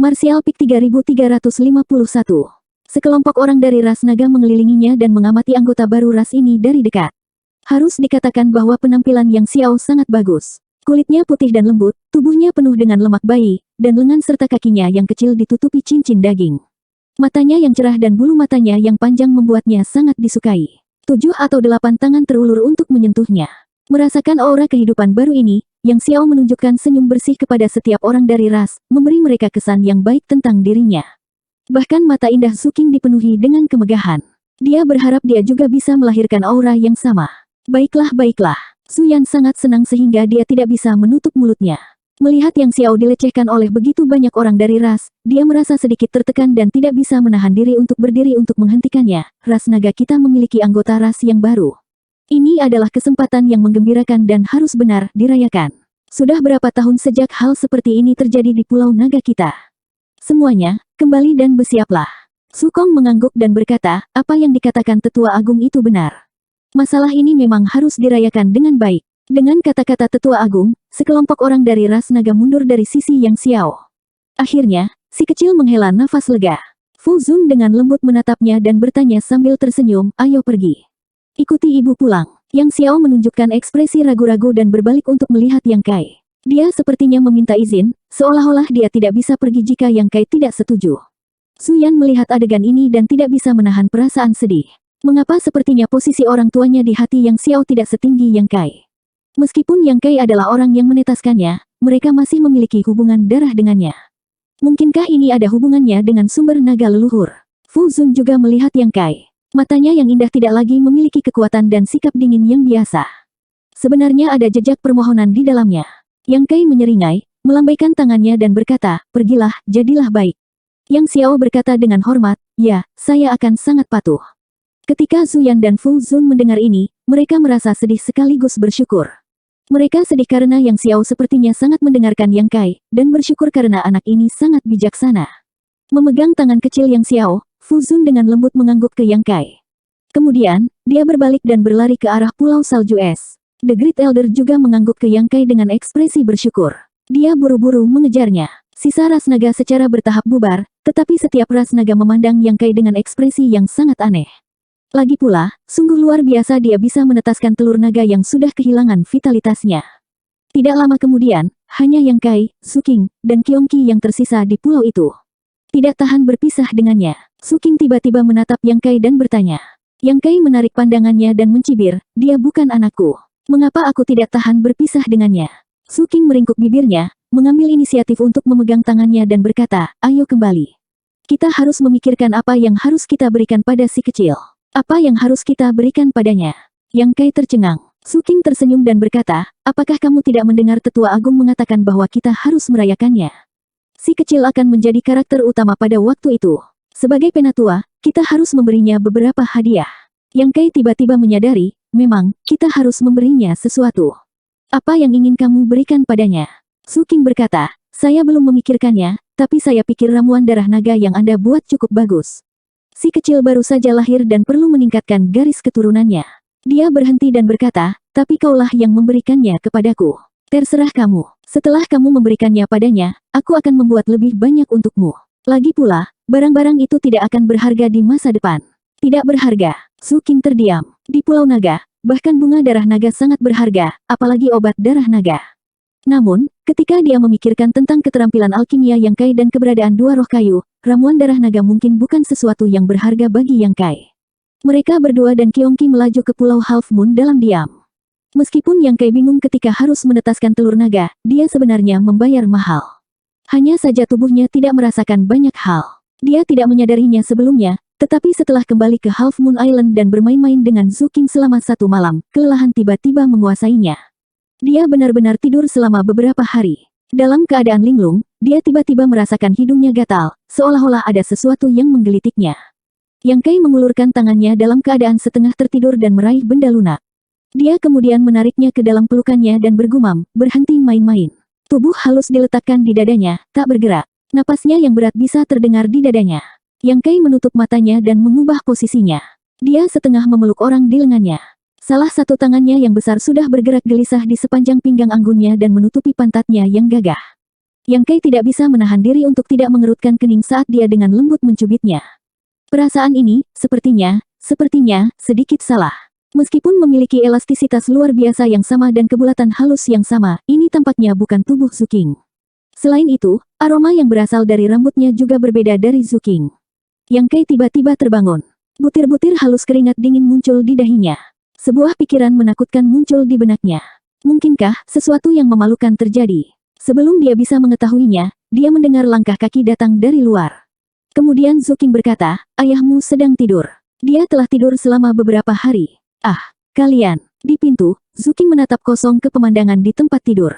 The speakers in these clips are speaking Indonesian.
Martial Peak 3351. Sekelompok orang dari ras naga mengelilinginya dan mengamati anggota baru ras ini dari dekat. Harus dikatakan bahwa penampilan Yang Xiao sangat bagus. Kulitnya putih dan lembut, tubuhnya penuh dengan lemak bayi, dan lengan serta kakinya yang kecil ditutupi cincin daging. Matanya yang cerah dan bulu matanya yang panjang membuatnya sangat disukai. 7 atau 8 tangan terulur untuk menyentuhnya. Merasakan aura kehidupan baru ini, Yang Xiao menunjukkan senyum bersih kepada setiap orang dari ras, memberi mereka kesan yang baik tentang dirinya. Bahkan mata indah Su Qing dipenuhi dengan kemegahan. Dia berharap dia juga bisa melahirkan aura yang sama. Baiklah, baiklah. Su Yan sangat senang sehingga dia tidak bisa menutup mulutnya. Melihat Yang Xiao dilecehkan oleh begitu banyak orang dari ras, dia merasa sedikit tertekan dan tidak bisa menahan diri untuk berdiri untuk menghentikannya. Ras naga kita memiliki anggota ras yang baru. Ini adalah kesempatan yang menggembirakan dan harus benar dirayakan. Sudah berapa tahun sejak hal seperti ini terjadi di Pulau Naga kita? Semuanya, kembali dan bersiaplah. Su Kong mengangguk dan berkata, apa yang dikatakan Tetua Agung itu benar. Masalah ini memang harus dirayakan dengan baik. Dengan kata-kata Tetua Agung, sekelompok orang dari ras naga mundur dari sisi Yang Xiao. Akhirnya, si kecil menghela nafas lega. Fu Zun dengan lembut menatapnya dan bertanya sambil tersenyum, ayo pergi. Ikuti ibu pulang. Yang Xiao menunjukkan ekspresi ragu-ragu dan berbalik untuk melihat Yang Kai. Dia sepertinya meminta izin, seolah-olah dia tidak bisa pergi jika Yang Kai tidak setuju. Su Yan melihat adegan ini dan tidak bisa menahan perasaan sedih. Mengapa sepertinya posisi orang tuanya di hati Yang Xiao tidak setinggi Yang Kai? Meskipun Yang Kai adalah orang yang menetaskannya, mereka masih memiliki hubungan darah dengannya. Mungkinkah ini ada hubungannya dengan sumber naga leluhur? Fu Zun juga melihat Yang Kai. Matanya yang indah tidak lagi memiliki kekuatan dan sikap dingin yang biasa. Sebenarnya ada jejak permohonan di dalamnya. Yang Kai menyeringai, melambaikan tangannya dan berkata, pergilah, jadilah baik. Yang Xiao berkata dengan hormat, ya, saya akan sangat patuh. Ketika Su Yan dan Fu Zun mendengar ini, mereka merasa sedih sekaligus bersyukur. Mereka sedih karena Yang Xiao sepertinya sangat mendengarkan Yang Kai, dan bersyukur karena anak ini sangat bijaksana. Memegang tangan kecil Yang Xiao, Fu Zun dengan lembut mengangguk ke Yang Kai. Kemudian, dia berbalik dan berlari ke arah Pulau Salju Es. The Great Elder juga mengangguk ke Yang Kai dengan ekspresi bersyukur. Dia buru-buru mengejarnya. Sisa ras naga secara bertahap bubar, tetapi setiap ras naga memandang Yang Kai dengan ekspresi yang sangat aneh. Lagi pula, sungguh luar biasa dia bisa menetaskan telur naga yang sudah kehilangan vitalitasnya. Tidak lama kemudian, hanya Yang Kai, Su Qing, dan Qiong Qi yang tersisa di pulau itu. Tidak tahan berpisah dengannya, Su Qing tiba-tiba menatap Yang Kai dan bertanya. Yang Kai menarik pandangannya dan mencibir, dia bukan anakku. Mengapa aku tidak tahan berpisah dengannya? Su Qing meringkuk bibirnya, mengambil inisiatif untuk memegang tangannya dan berkata, ayo kembali. Kita harus memikirkan apa yang harus kita berikan pada si kecil. Apa yang harus kita berikan padanya? Yang Kai tercengang. Su Qing tersenyum dan berkata, apakah kamu tidak mendengar Tetua Agung mengatakan bahwa kita harus merayakannya? Si kecil akan menjadi karakter utama pada waktu itu. Sebagai penatua, kita harus memberinya beberapa hadiah. Yang Kai tiba-tiba menyadari, memang, kita harus memberinya sesuatu. Apa yang ingin kamu berikan padanya? Su Qing berkata, saya belum memikirkannya, tapi saya pikir ramuan darah naga yang Anda buat cukup bagus. Si kecil baru saja lahir dan perlu meningkatkan garis keturunannya. Dia berhenti dan berkata, tapi kaulah yang memberikannya kepadaku. Terserah kamu. Setelah kamu memberikannya padanya, aku akan membuat lebih banyak untukmu. Lagi pula, barang-barang itu tidak akan berharga di masa depan. Tidak berharga. Su Qing terdiam. Di Pulau Naga, bahkan bunga darah naga sangat berharga, apalagi obat darah naga. Namun, ketika dia memikirkan tentang keterampilan alkimia Yang Kai dan keberadaan dua roh kayu, ramuan darah naga mungkin bukan sesuatu yang berharga bagi Yang Kai. Mereka berdua dan Qiong Qi melaju ke Pulau Half Moon dalam diam. Meskipun Yang Kai bingung ketika harus menetaskan telur naga, dia sebenarnya membayar mahal. Hanya saja tubuhnya tidak merasakan banyak hal. Dia tidak menyadarinya sebelumnya, tetapi setelah kembali ke Half Moon Island dan bermain-main dengan Su Qing selama 1 malam, kelelahan tiba-tiba menguasainya. Dia benar-benar tidur selama beberapa hari. Dalam keadaan linglung, dia tiba-tiba merasakan hidungnya gatal, seolah-olah ada sesuatu yang menggelitiknya. Yang Kai mengulurkan tangannya dalam keadaan setengah tertidur dan meraih benda lunak. Dia kemudian menariknya ke dalam pelukannya dan bergumam, berhenti main-main. Tubuh halus diletakkan di dadanya, tak bergerak. Napasnya yang berat bisa terdengar di dadanya. Yang Kai menutup matanya dan mengubah posisinya. Dia setengah memeluk orang di lengannya. Salah satu tangannya yang besar sudah bergerak gelisah di sepanjang pinggang anggunnya dan menutupi pantatnya yang gagah. Yang Kai tidak bisa menahan diri untuk tidak mengerutkan kening saat dia dengan lembut mencubitnya. Perasaan ini, sepertinya, sedikit salah. Meskipun memiliki elastisitas luar biasa yang sama dan kebulatan halus yang sama, ini tampaknya bukan tubuh Zuking. Selain itu, aroma yang berasal dari rambutnya juga berbeda dari Zuking. Yang Kai tiba-tiba terbangun. Butir-butir halus keringat dingin muncul di dahinya. Sebuah pikiran menakutkan muncul di benaknya. Mungkinkah sesuatu yang memalukan terjadi? Sebelum dia bisa mengetahuinya, dia mendengar langkah kaki datang dari luar. Kemudian Zuking berkata, ayahmu sedang tidur. Dia telah tidur selama beberapa hari. Ah, kalian. Di pintu, Zuking menatap kosong ke pemandangan di tempat tidur.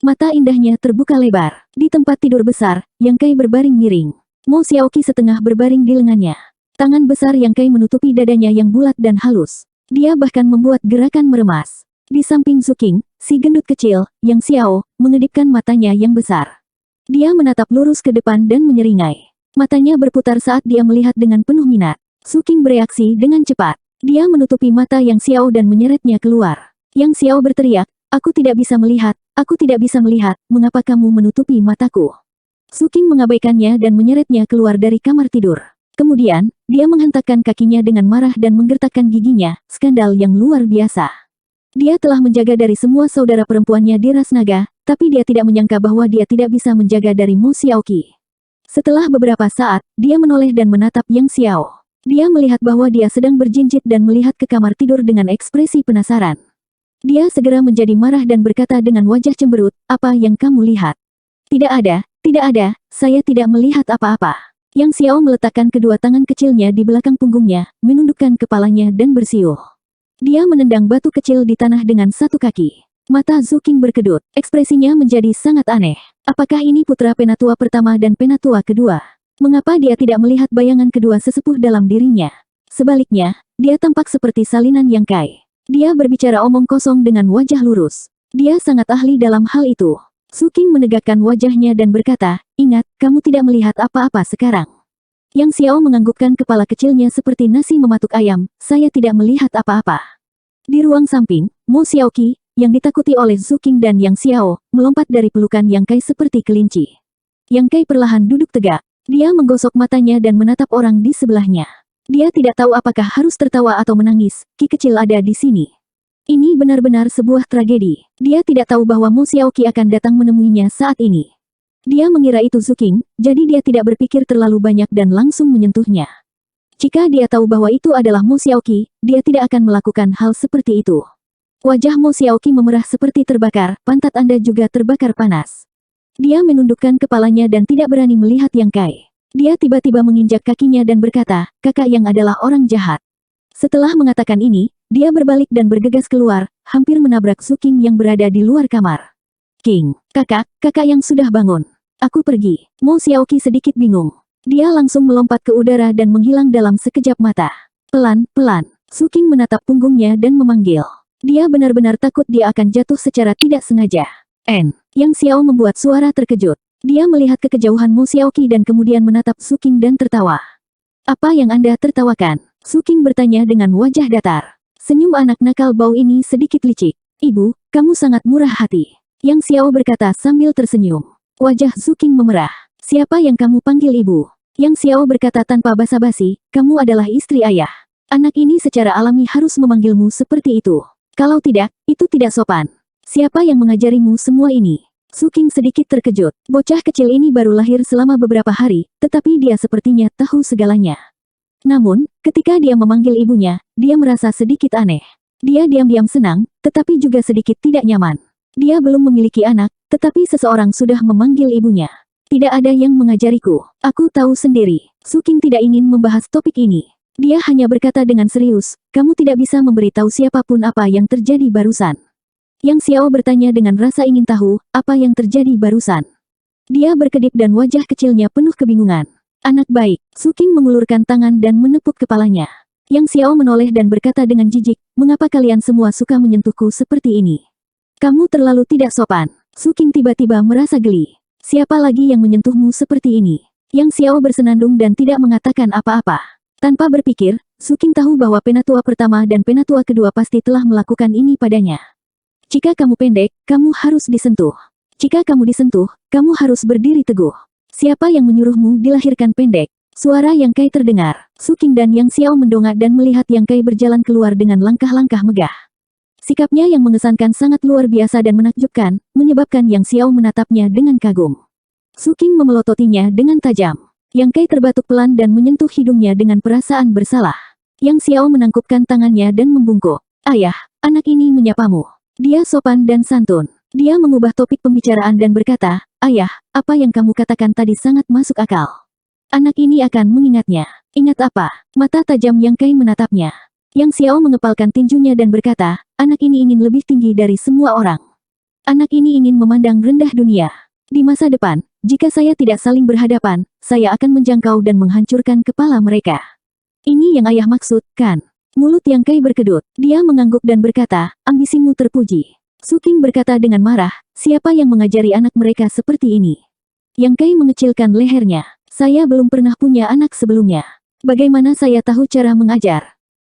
Mata indahnya terbuka lebar. Di tempat tidur besar, Yang Kai berbaring miring. Mo Xiaoqi setengah berbaring di lengannya. Tangan besar Yang Kai menutupi dadanya yang bulat dan halus. Dia bahkan membuat gerakan meremas. Di samping Zuking, si gendut kecil, Yang Xiao, mengedipkan matanya yang besar. Dia menatap lurus ke depan dan menyeringai. Matanya berputar saat dia melihat dengan penuh minat. Zuking bereaksi dengan cepat. Dia menutupi mata Yang Xiao dan menyeretnya keluar. Yang Xiao berteriak, aku tidak bisa melihat, mengapa kamu menutupi mataku? Zuking mengabaikannya dan menyeretnya keluar dari kamar tidur. Kemudian, dia menghentakkan kakinya dengan marah dan menggertakkan giginya, skandal yang luar biasa. Dia telah menjaga dari semua saudara perempuannya di ras naga, tapi dia tidak menyangka bahwa dia tidak bisa menjaga dari Mo Xiaoqi. Setelah beberapa saat, dia menoleh dan menatap Yang Xiao. Dia melihat bahwa dia sedang berjinjit dan melihat ke kamar tidur dengan ekspresi penasaran. Dia segera menjadi marah dan berkata dengan wajah cemberut, apa yang kamu lihat? Tidak ada, saya tidak melihat apa-apa. Yang Xiao meletakkan kedua tangan kecilnya di belakang punggungnya, menundukkan kepalanya dan bersiul. Dia menendang batu kecil di tanah dengan satu kaki. Mata Zuking berkedut, ekspresinya menjadi sangat aneh. Apakah ini putra penatua pertama dan penatua kedua? Mengapa dia tidak melihat bayangan kedua sesepuh dalam dirinya? Sebaliknya, dia tampak seperti salinan Yang Kai. Dia berbicara omong kosong dengan wajah lurus. Dia sangat ahli dalam hal itu. Zuking menegakkan wajahnya dan berkata, ingat, kamu tidak melihat apa-apa sekarang. Yang Xiao menganggukkan kepala kecilnya seperti nasi mematuk ayam, saya tidak melihat apa-apa. Di ruang samping, Mo Xiaoqi, yang ditakuti oleh Zuking dan Yang Xiao, melompat dari pelukan Yang Kai seperti kelinci. Yang Kai perlahan duduk tegak. Dia menggosok matanya dan menatap orang di sebelahnya. Dia tidak tahu apakah harus tertawa atau menangis, Ki kecil ada di sini. Ini benar-benar sebuah tragedi. Dia tidak tahu bahwa Mo Xiaoqi akan datang menemuinya saat ini. Dia mengira itu Zuking, jadi dia tidak berpikir terlalu banyak dan langsung menyentuhnya. Jika dia tahu bahwa itu adalah Mo Xiaoqi, dia tidak akan melakukan hal seperti itu. Wajah Mo Xiaoqi memerah seperti terbakar, pantat Anda juga terbakar panas. Dia menundukkan kepalanya dan tidak berani melihat Yang Kai. Dia tiba-tiba menginjak kakinya dan berkata, kakak yang adalah orang jahat. Setelah mengatakan ini, dia berbalik dan bergegas keluar, hampir menabrak Zuking yang berada di luar kamar. King, kakak yang sudah bangun. Aku pergi. Mo Xiaoqi sedikit bingung. Dia langsung melompat ke udara dan menghilang dalam sekejap mata. Pelan-pelan, Zuking menatap punggungnya dan memanggil. Dia benar-benar takut dia akan jatuh secara tidak sengaja. Yang Xiao membuat suara terkejut. Dia melihat ke kejauhan Mo Xiaoqi dan kemudian menatap Zuking dan tertawa. Apa yang Anda tertawakan? Zuking bertanya dengan wajah datar. Senyum anak nakal bau ini sedikit licik. Ibu, kamu sangat murah hati. Yang Xiao berkata sambil tersenyum. Wajah Zuking memerah. Siapa yang kamu panggil ibu? Yang Xiao berkata tanpa basa-basi, kamu adalah istri ayah. Anak ini secara alami harus memanggilmu seperti itu. Kalau tidak, itu tidak sopan. Siapa yang mengajarimu semua ini? Zuking sedikit terkejut. Bocah kecil ini baru lahir selama beberapa hari, tetapi dia sepertinya tahu segalanya. Namun, ketika dia memanggil ibunya, dia merasa sedikit aneh. Dia diam-diam senang, tetapi juga sedikit tidak nyaman. Dia belum memiliki anak, tetapi seseorang sudah memanggil ibunya. Tidak ada yang mengajariku. Aku tahu sendiri. Zuking tidak ingin membahas topik ini. Dia hanya berkata dengan serius, kamu tidak bisa memberitahu siapapun apa yang terjadi barusan. Yang Xiao bertanya dengan rasa ingin tahu, apa yang terjadi barusan. Dia berkedip dan wajah kecilnya penuh kebingungan. Anak baik, Zuking mengulurkan tangan dan menepuk kepalanya. Yang Xiao menoleh dan berkata dengan jijik, mengapa kalian semua suka menyentuhku seperti ini? Kamu terlalu tidak sopan. Zuking tiba-tiba merasa geli. Siapa lagi yang menyentuhmu seperti ini? Yang Xiao bersenandung dan tidak mengatakan apa-apa. Tanpa berpikir, Zuking tahu bahwa penatua pertama dan penatua kedua pasti telah melakukan ini padanya. Jika kamu pendek, kamu harus disentuh. Jika kamu disentuh, kamu harus berdiri teguh. Siapa yang menyuruhmu dilahirkan pendek? Suara Yang Kai terdengar. Su Qing dan Yang Xiao mendongak dan melihat Yang Kai berjalan keluar dengan langkah-langkah megah. Sikapnya yang mengesankan sangat luar biasa dan menakjubkan, menyebabkan Yang Xiao menatapnya dengan kagum. Su Qing memelototinya dengan tajam. Yang Kai terbatuk pelan dan menyentuh hidungnya dengan perasaan bersalah. Yang Xiao menangkupkan tangannya dan membungkuk. Ayah, anak ini menyapamu. Dia sopan dan santun. Dia mengubah topik pembicaraan dan berkata, Ayah, apa yang kamu katakan tadi sangat masuk akal. Anak ini akan mengingatnya. Ingat apa? Mata tajam Yang Kai menatapnya. Yang Xiao mengepalkan tinjunya dan berkata, anak ini ingin lebih tinggi dari semua orang. Anak ini ingin memandang rendah dunia. Di masa depan, jika saya tidak saling berhadapan, saya akan menjangkau dan menghancurkan kepala mereka. Ini yang ayah maksud, kan? Mulut Yang Kai berkedut. Dia mengangguk dan berkata, ambisimu terpuji. Su Qing berkata dengan marah, siapa yang mengajari anak mereka seperti ini? Yang Kai mengecilkan lehernya. Saya belum pernah punya anak sebelumnya. Bagaimana saya tahu cara mengajar?